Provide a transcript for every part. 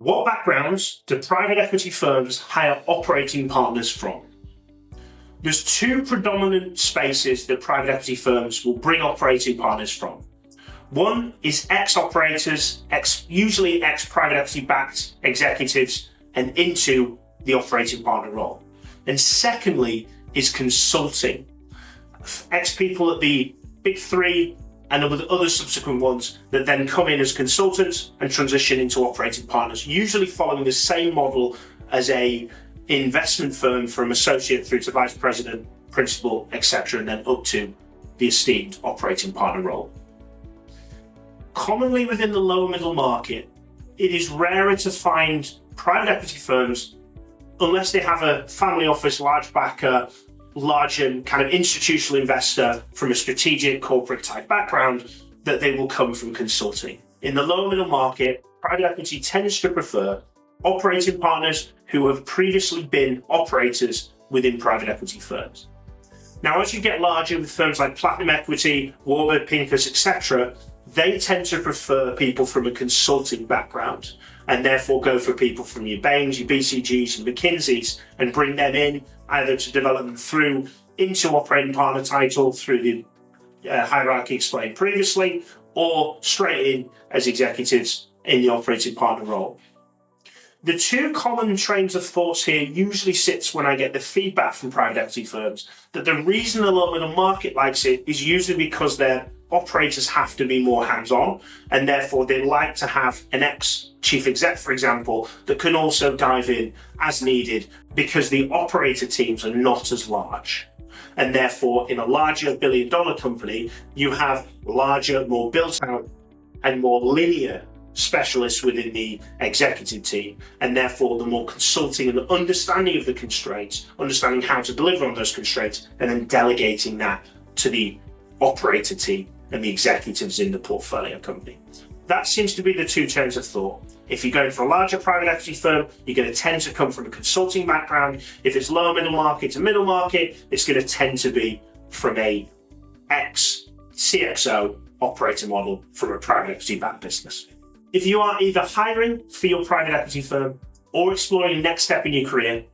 What backgrounds do private equity firms hire operating partners from? There's two predominant spaces that private equity firms will bring operating partners from. One is ex-operators, usually ex-private equity-backed executives, and into the operating partner role. And secondly is consulting. Ex-people at the big three and other subsequent ones that then come in as consultants and transition into operating partners, usually following the same model as a investment firm from associate through to vice president, principal, etc., and then up to the esteemed operating partner role. Commonly within the lower middle market, it is rarer to find private equity firms, unless they have a family office, large backer, large and kind of institutional investor from a strategic corporate type background, that they will come from consulting. In the lower middle market, private equity tends to prefer operating partners who have previously been operators within private equity firms. Now, as you get larger with firms like Platinum Equity, Warburg Pincus, etc., they tend to prefer people from a consulting background and therefore go for people from your Bains, your BCGs, and McKinseys and bring them in either to develop them through into operating partner title through the hierarchy explained previously, or straight in as executives in the operating partner role. The two common trains of thoughts here usually sits when I get the feedback from private equity firms that the reason the lower middle market likes it is usually because their operators have to be more hands-on, and therefore they like to have an ex-chief exec, for example, that can also dive in as needed because the operator teams are not as large. And therefore, in a larger billion-dollar company, you have larger, more built-out and more linear specialists within the executive team, and therefore the more consulting and understanding of the constraints, understanding how to deliver on those constraints, and then delegating that to the operator team and the executives in the portfolio company. That seems to be the two trains of thought. If you're going for a larger private equity firm, you're going to tend to come from a consulting background. If it's lower middle market to middle market, it's going to tend to be from a ex-CXO operator model from a private equity backed business. If you are either hiring for your private equity firm or exploring the next step in your career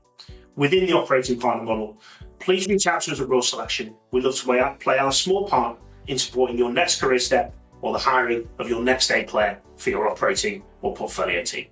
within the operating partner model, please reach out to us at Raw Selection. We'd love to play our small part in supporting your next career step or the hiring of your next A player for your operating or portfolio team.